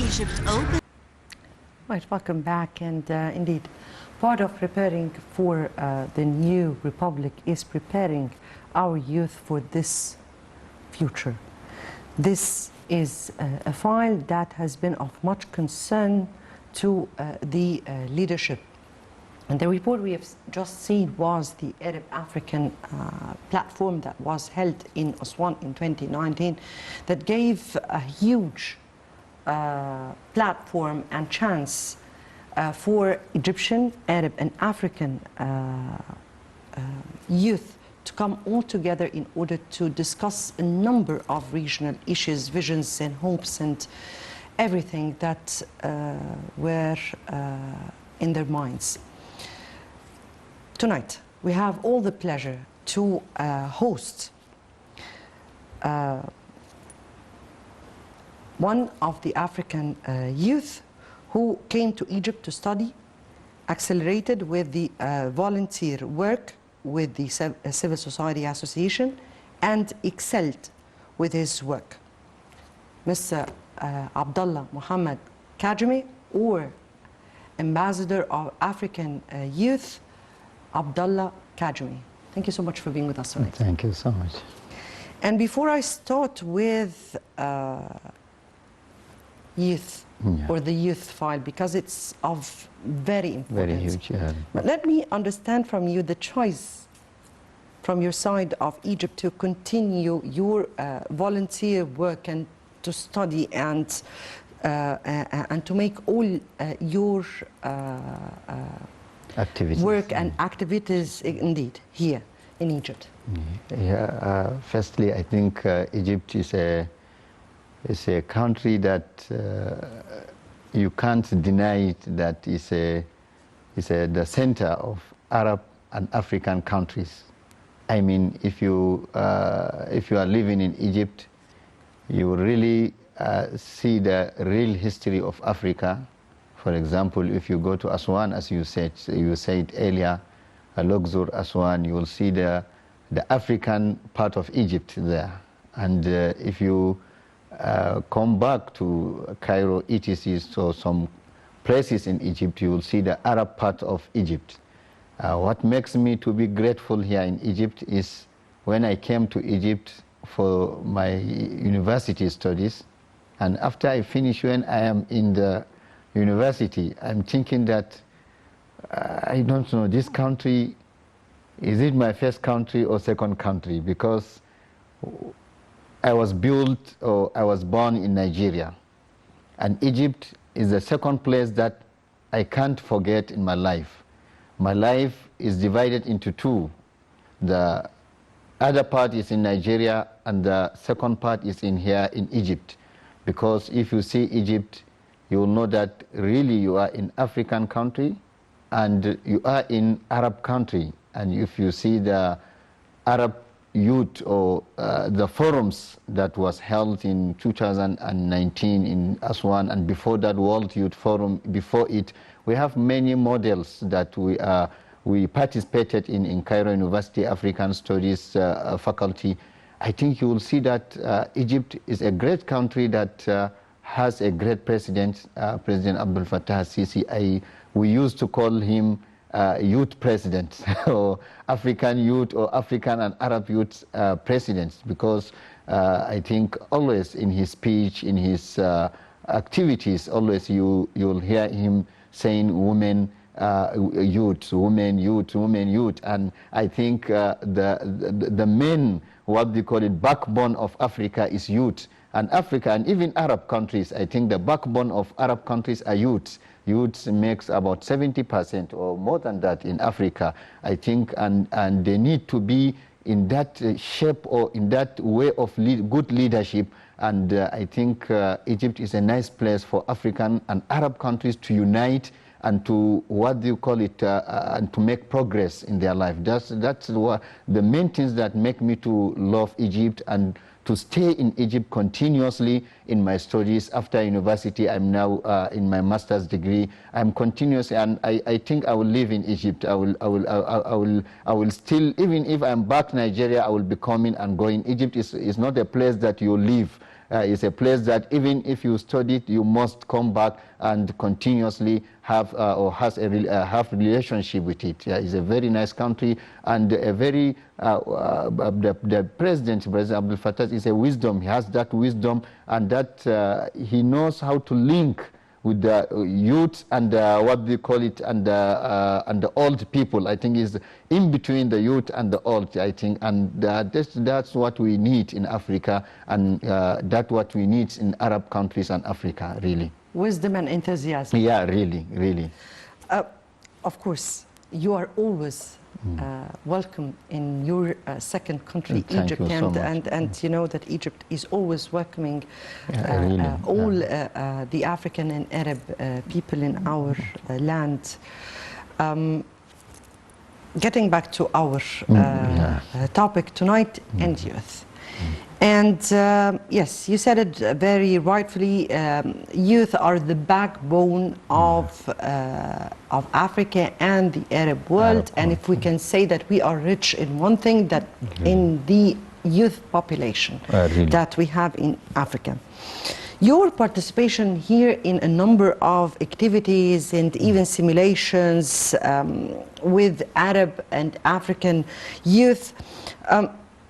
Egypt open. Right, welcome back. And indeed, part of preparing for the new republic is preparing our youth for this future. This is a file that has been of much concern to the leadership. And the report we have just seen was the Arab African platform that was held in Aswan in 2019 that gave a huge platform and chance for Egyptian, Arab and African youth to come all together in order to discuss a number of regional issues, visions and hopes and everything that were in their minds. Tonight, we have all the pleasure to host one of the African youth who came to Egypt to study, accelerated with the volunteer work with the Civil Society Association, and excelled with his work. Mr. Abdullahe Muhammad Kajama, or Ambassador of African Youth, Abdullahe Kajama. Thank you so much for being with us tonight. Thank you so much. And before I start with youth, or the youth file, because it's of very importance. Very huge, yeah. But let me understand from you the choice from your side of Egypt to continue your volunteer work and to study and to make all your activities. Work and activities indeed here in Egypt. Yeah, firstly, I think Egypt is a country that you can't deny it, that is the center of Arab and African countries. I mean, if you are living in Egypt, you really see the real history of Africa. For example, if you go to Aswan, as you said earlier, Luxor, Aswan, you will see the African part of Egypt there. And if you come back to Cairo, etc., so some places in Egypt, you will see the Arab part of Egypt. What makes me to be grateful here in Egypt is when I came to Egypt for my university studies, and after I finish, when I am in the university, I'm thinking that I don't know, this country, is it my first country or second country? Because I was built, or I was born in Nigeria, and Egypt is the second place that I can't forget in my life. My life is divided into two. The other part is in Nigeria, and the second part is in here in Egypt. Because if you see Egypt, you will know that really you are in African country and you are in Arab country. And if you see the Arab youth or the forums that was held in 2019 in Aswan, and before that World Youth Forum, before it, we have many models that we participated in Cairo University African Studies faculty. I think you will see that Egypt is a great country that has a great president, President Abdullahe al-Sisi. We used to call him youth president, or African youth, or African and Arab youth presidents, because I think always in his speech, in his activities, always you'll hear him saying women, youth, women, youth, women, youth. And I think the main, what they call it, backbone of Africa is youth. And Africa, and even Arab countries, I think the backbone of Arab countries are youth. Youth makes about 70% or more than that in Africa, I think, and they need to be in that shape or in that way of good leadership. And I think Egypt is a nice place for African and Arab countries to unite and to, what do you call it, and to make progress in their life. That's what the main things that make me to love Egypt and to stay in Egypt continuously in my studies. After university, I'm now in my master's degree. I'm continuous, and I think I will live in Egypt. I will still, even if I'm back Nigeria, I will be coming and going. Egypt is not a place that you live is a place that even if you studied, you must come back and continuously have or have relationship with it. Yeah, it's a very nice country, and a very the President Abdel Fattah is a wisdom. He has that wisdom, and that he knows how to link with the youth and what they call it, and the old people. I think is in between the youth and the old, I think, and that's what we need in Africa, and that's what we need in Arab countries and Africa, really. Wisdom and enthusiasm. Yeah, really, really. Of course, you are always welcome in your second country, Egypt, and you know that Egypt is always welcoming all the African and Arab people in our land. Getting back to our topic tonight, and youth. And yes, you said it very rightfully. Youth are the backbone of Africa and the Arab world. And if we can say that we are rich in one thing, that in the youth population that we have in Africa. Your participation here in a number of activities and even simulations with Arab and African youth.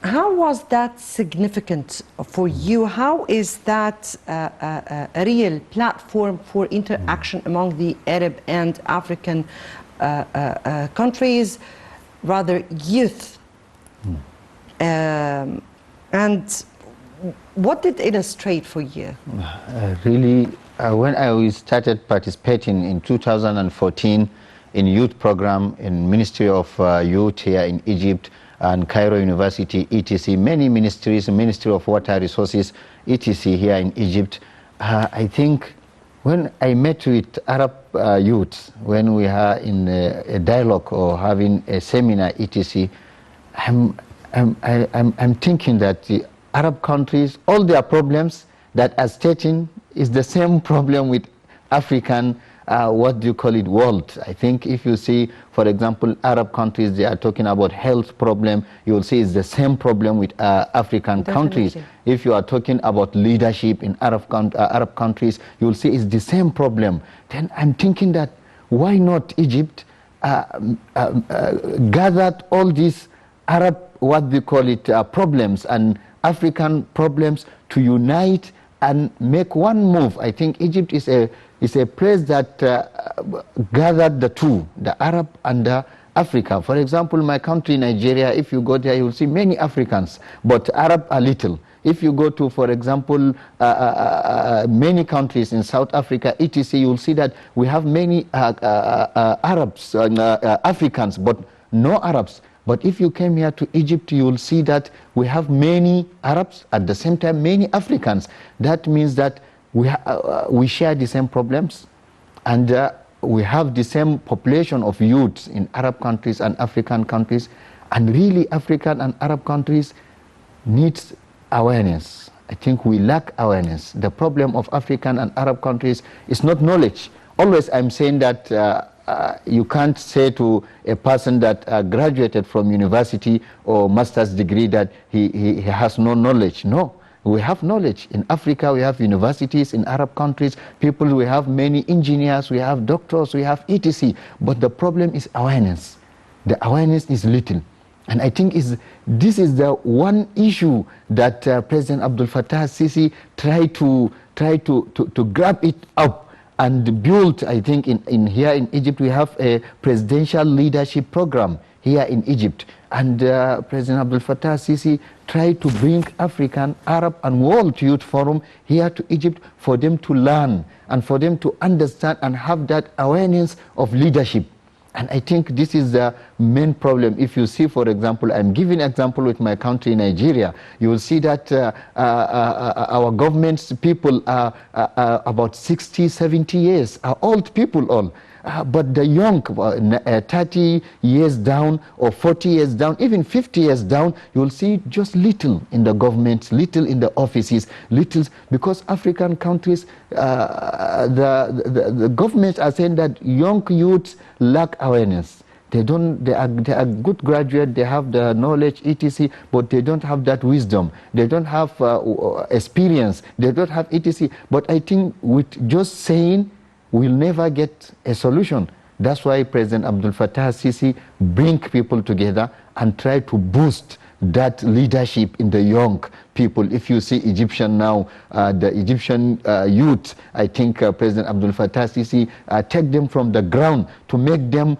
How was that significant for you? How is that a real platform for interaction among the Arab and African countries, rather youth? And what did it illustrate for you? Really, when I started participating in 2014 in youth program in Ministry of Youth here in Egypt, and Cairo University, etc., many ministries, Ministry of Water Resources, etc., here in Egypt. I think when I met with Arab youth, when we are in a dialogue or having a seminar, etc., I'm thinking that the Arab countries, all their problems that are stating is the same problem with African what do you call it, world. I think if you see, for example, Arab countries, they are talking about health problem, you will see it's the same problem with African countries. If you are talking about leadership in Arab countries, you will see it's the same problem. Then I'm thinking that why not Egypt gathered all these Arab, what do you call it, problems and African problems to unite and make one move. I think Egypt is a place that gathered the two, the Arab and the Africa. For example, my country, Nigeria, if you go there, you will see many Africans, but Arab are little. If you go to, for example, many countries in South Africa, etc., you will see that we have many Arabs, Africans, but no Arabs. But if you came here to Egypt, you will see that we have many Arabs, at the same time many Africans. That means that we share the same problems, and we have the same population of youths in Arab countries and African countries, and really African and Arab countries needs awareness. I think we lack awareness. The problem of African and Arab countries is not knowledge. Always I'm saying that you can't say to a person that graduated from university or master's degree that he has no knowledge. No. We have knowledge. In Africa, we have universities. In Arab countries, we have many engineers, we have doctors, we have etc. But the problem is awareness. The awareness is little. And I think this is the one issue that President Abdel Fattah Sisi tried to grab it up and build. I think here in Egypt, we have a presidential leadership program here in Egypt. And President Abdel Fattah Sisi tried to bring African, Arab and World Youth Forum here to Egypt for them to learn and for them to understand and have that awareness of leadership. And I think this is the main problem. If you see, for example, I'm giving an example with my country, Nigeria, you will see that our government's people are about 60, 70 years, are old people all. But the young, 30 years down or 40 years down, even 50 years down, you will see just little in the government, little in the offices, little, because African countries, the governments are saying that young youths lack awareness. They are good graduates, they have the knowledge, etc., but they don't have that wisdom. They don't have experience. They don't have etc. But I think with just saying, we'll never get a solution. That's why President Abdul Fattah Sisi bring people together and try to boost that leadership in the young people. If you see Egyptian now, the Egyptian youth, I think President Abdul Fattah Sisi take them from the ground to make them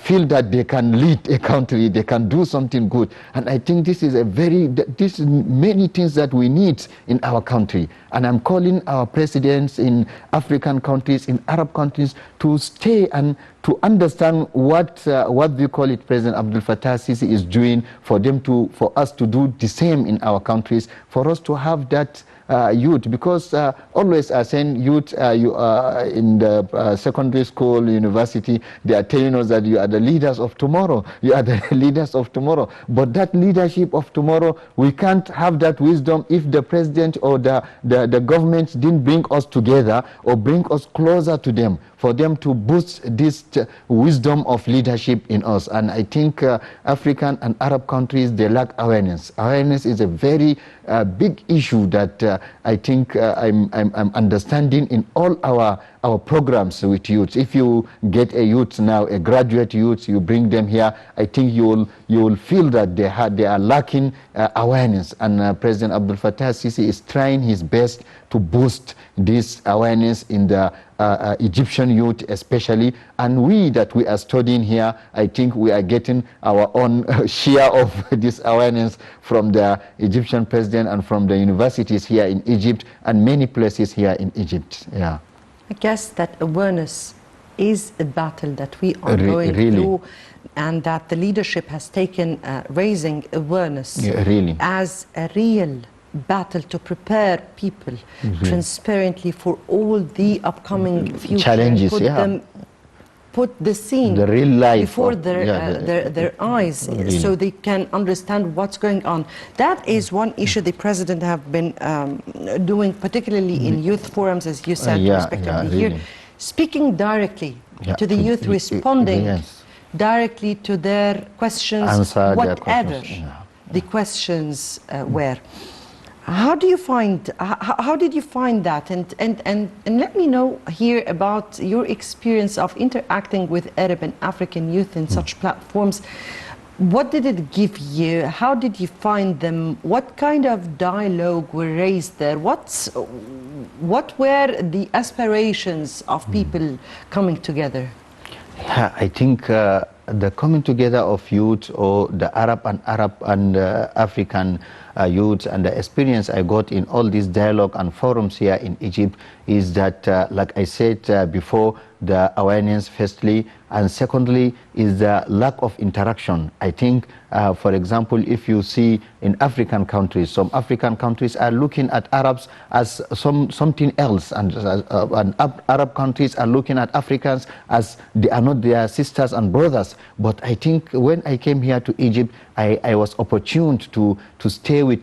feel that they can lead a country, they can do something good. And I think this is many things that we need in our country. And I'm calling our presidents in African countries, in Arab countries, to stay and to understand what we call it, President Abdul Fattah Sisi is doing, for us to do the same in our countries, for us to have that youth, because always are saying youth, you are in the secondary school, university, they are telling us that you are the leaders of tomorrow. You are the leaders of tomorrow. But that leadership of tomorrow, we can't have that wisdom if the president or the government didn't bring us together or bring us closer to them, for them to boost this wisdom of leadership in us. And I think African and Arab countries, they lack awareness. Awareness is a very big issue that I think I'm understanding in all our programs with youths. If you get a youth now, a graduate youth, you bring them here, I think you will feel that they are lacking awareness. And President Abdul Fattah Sisi is trying his best to boost this awareness in the Egyptian youth especially. And we that we are studying here, I think we are getting our own share of this awareness from the Egyptian president and from the universities here in Egypt and many places here in Egypt. Yeah. I guess that awareness is a battle that we are going through, and that the leadership has taken raising awareness as a real battle to prepare people transparently for all the upcoming future challenges, put the scene, the real life before their eyes, so they can understand what's going on. That is one issue the president have been doing, particularly in youth forums, as you said, respectively here, speaking directly to the youth, responding directly to their questions, whatever the questions were. How do you find? How did you find that? And let me know here about your experience of interacting with Arab and African youth in such platforms. What did it give you? How did you find them? What kind of dialogue were raised there? What were the aspirations of people coming together? Yeah, I think the coming together of youth, or the Arab and African youth, and the experience I got in all these dialogue and forums here in Egypt is that, like I said before, the awareness firstly, and secondly is the lack of interaction. I think, for example, if you see in African countries, some African countries are looking at Arabs as something else, and Arab countries are looking at Africans as they are not their sisters and brothers. But I think when I came here to Egypt, I was opportuned to stay with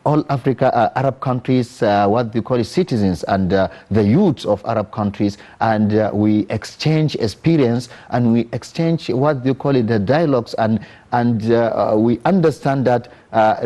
all Arab countries, what they call it, citizens, and the youths of Arab countries, and we exchange experience, and we exchange what they call it, the dialogues, and we understand that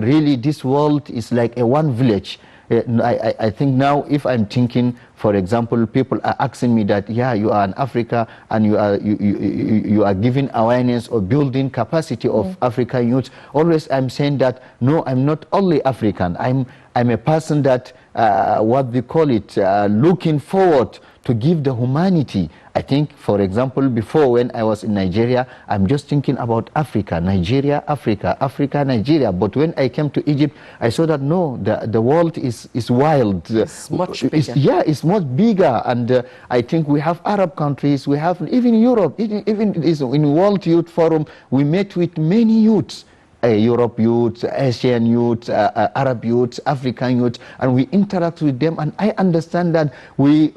really this world is like a one village. I think now, if I'm thinking, for example, people are asking me that, yeah, you are in Africa and you are giving awareness or building capacity of African youth. Always I'm saying that, no, I'm not only African. I'm a person that, what we call it, looking forward to give the humanity. I think, for example, before when I was in Nigeria, I'm just thinking about Africa, Nigeria, Africa, Africa, Nigeria. But when I came to Egypt, I saw that no, the world is wild. It's much bigger. It's much bigger. And I think we have Arab countries, we have even Europe, even in World Youth Forum, we met with many youths. Europe youth, Asian youth, Arab youth, African youth, and we interact with them, and I understand that we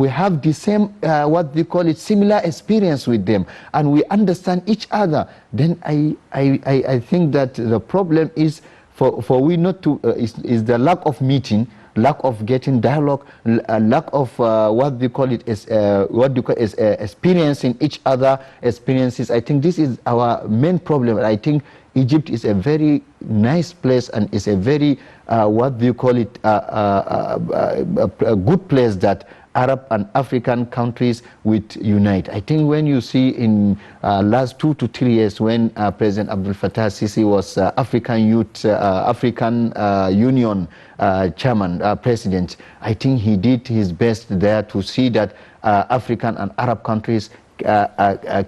have the same, what they call it, similar experience with them, and we understand each other. Then I think that the problem is for we not to is the lack of meeting, lack of getting dialogue, lack of what we call it is experiencing each other experiences. I think this is our main problem. I think Egypt is a very nice place and is a very what we call it a good place that Arab and African countries would unite. I think when you see in last 2 to 3 years when President Abdul Fattah Sisi was African Union chairman, president, I think he did his best there to see that African and Arab countries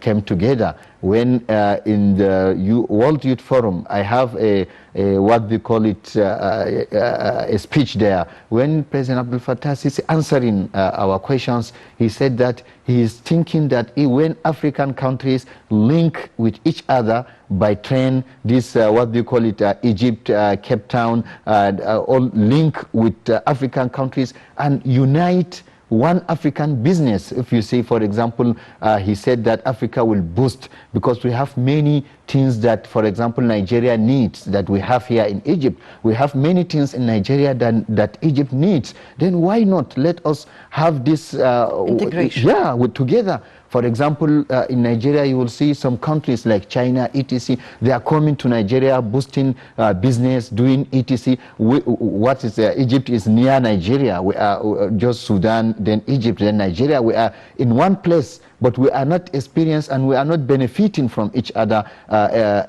came together. When in the World Youth Forum, I have a what we call it a speech there. When President Abdul Fattah Sisi answering our questions, he said that he is thinking that when African countries link with each other by train, this what we call it Egypt, Cape Town, all link with African countries and unite one African business. If you see, for example, he said that Africa will boost because we have many things that, for example, Nigeria needs that we have here in Egypt. We have many things in Nigeria that Egypt needs. Then why not let us have this integration? Yeah, together. For example, in Nigeria, you will see some countries like China, etc. They are coming to Nigeria, boosting business, doing etc. What is Egypt is near Nigeria. We are just Sudan, then Egypt, then Nigeria. We are in one place, but we are not experienced and we are not benefiting from each other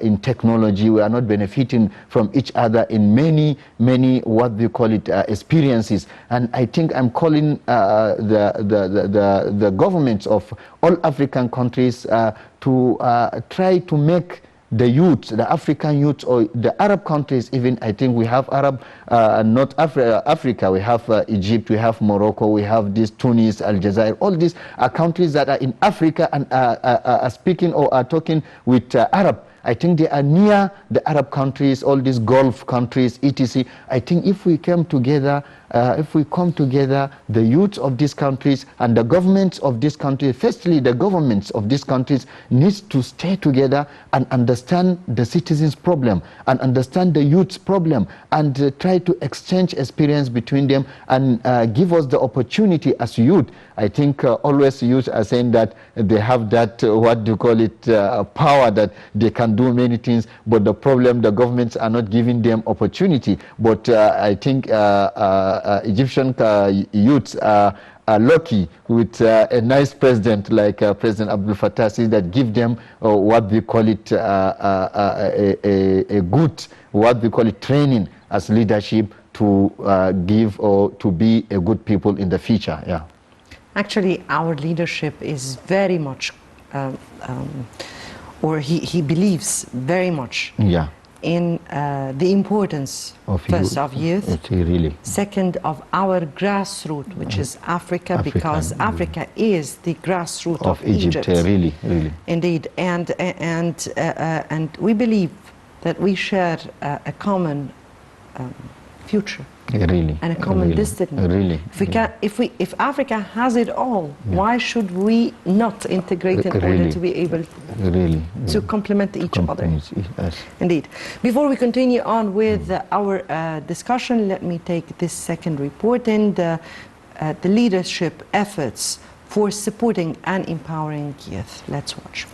in technology. We are not benefiting from each other in many what we call it experiences. And I think I'm calling the governments of all African countries to try to make the youth, the African youth, or the Arab countries even. I think we have Arab, not Africa, we have Egypt, we have Morocco, we have this Tunis, Algeria. All these are countries that are in Africa and are speaking or are talking with Arab. I think they are near the Arab countries, all these Gulf countries, etc. I think if we come together, the youth of these countries and the governments of these countries, firstly, the governments of these countries needs to stay together and understand the citizens' problem and understand the youth's problem and try to exchange experience between them and give us the opportunity as youth. I think always youth are saying that they have that, what do you call it, power that they can do many things, but the problem, the governments are not giving them opportunity. But I think Egyptian youths are lucky with a nice president like President Abdul Fattah Sisi that give them what we call it a good, what we call it training as leadership to give or to be a good people in the future. Yeah. Actually, our leadership is very much, or he believes very much. Yeah. In the importance of youth, really. Second, of our grassroots, which is Africa, because Africa is the grassroots of Egypt. Really. Indeed, and we believe that we share a common future. And a common destiny. If Africa has it all, why should we not integrate in order to be able to complement each other? Yes. Indeed. Before we continue on with our discussion, let me take this second report in the leadership efforts for supporting and empowering youth. Let's watch.